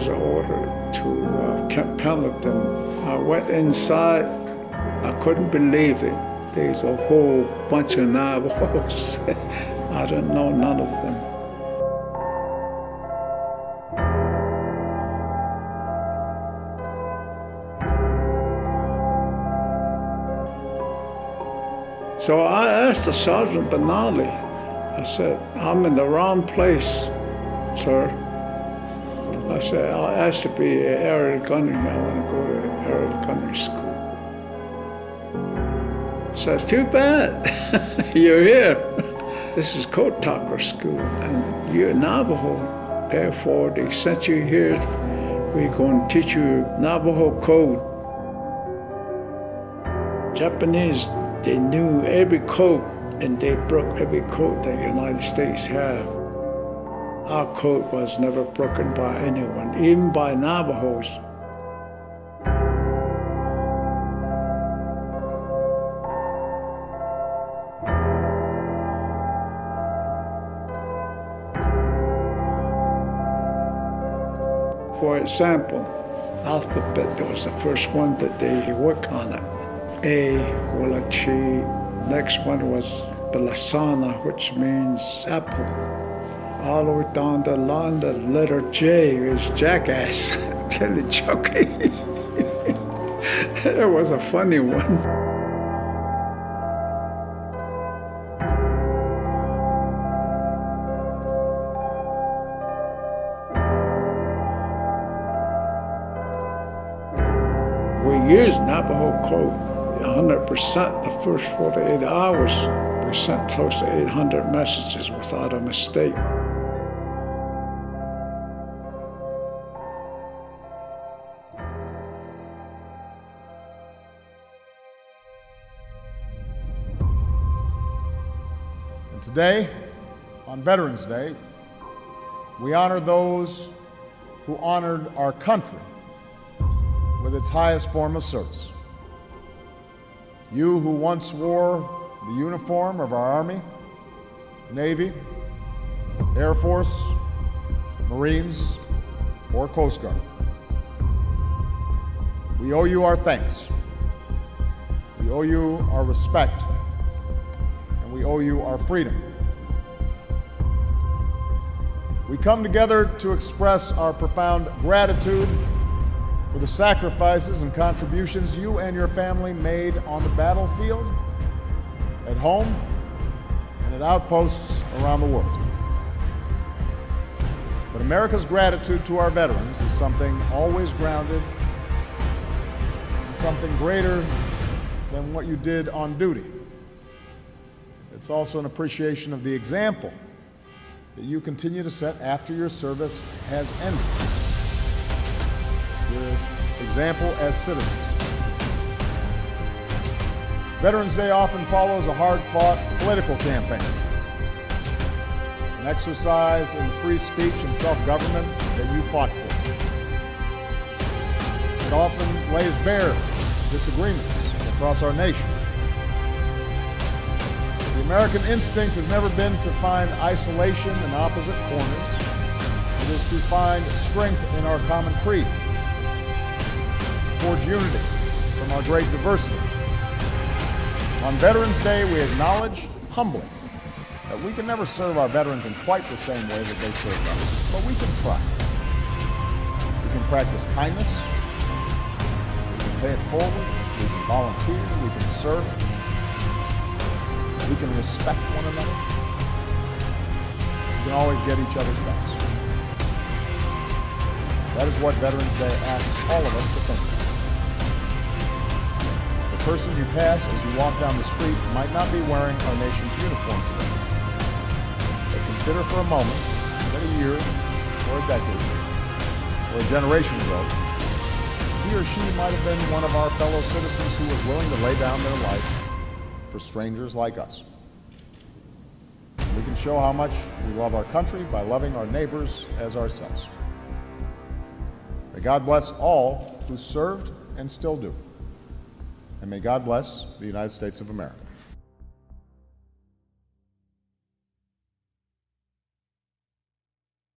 was ordered to Camp Pendleton. I went inside. I couldn't believe it. There's a whole bunch of Navajos. I didn't know none of them. So I asked the Sergeant Benali, I said, I'm in the wrong place, sir. I said, I asked to be an aerial gunnery. I want to go to aerial gunnery school. He says, too bad, you're here. This is Code Talker School, and you're Navajo. Therefore, they sent you here. We're going to teach you Navajo code. Japanese, they knew every code, and they broke every code that the United States had. Our code was never broken by anyone, even by Navajos. For example, alphabet was the first one that they worked on it. A, Walachi. Next one was Belasana, which means apple. All the way down the line, the letter J is jackass. Tell you, Chucky. It was a funny one. We used Navajo code 100% the first 48 hours. We sent close to 800 messages without a mistake. And today, on Veterans Day, we honor those who honored our country with its highest form of service. You who once wore the uniform of our Army, Navy, Air Force, Marines, or Coast Guard. We owe you our thanks. We owe you our respect, and we owe you our freedom. We come together to express our profound gratitude for the sacrifices and contributions you and your family made on the battlefield, at home, and at outposts around the world. But America's gratitude to our veterans is something always grounded in something greater than what you did on duty. It's also an appreciation of the example that you continue to set after your service has ended. Your example as citizens. Veterans Day often follows a hard-fought political campaign, an exercise in free speech and self-government that you fought for. It often lays bare disagreements across our nation. The American instinct has never been to find isolation in opposite corners. It is to find strength in our common creed, forge unity from our great diversity. On Veterans Day, we acknowledge humbly that we can never serve our veterans in quite the same way that they served us, but we can try. We can practice kindness, we can pay it forward, we can volunteer, we can serve, we can respect one another, we can always get each other's backs. That is what Veterans Day asks all of us to think about. The person you pass as you walk down the street might not be wearing our nation's uniform today. But consider for a moment that a year, or a decade, or a generation ago, he or she might have been one of our fellow citizens who was willing to lay down their life for strangers like us. We can show how much we love our country by loving our neighbors as ourselves. May God bless all who served and still do. And may God bless the United States of America.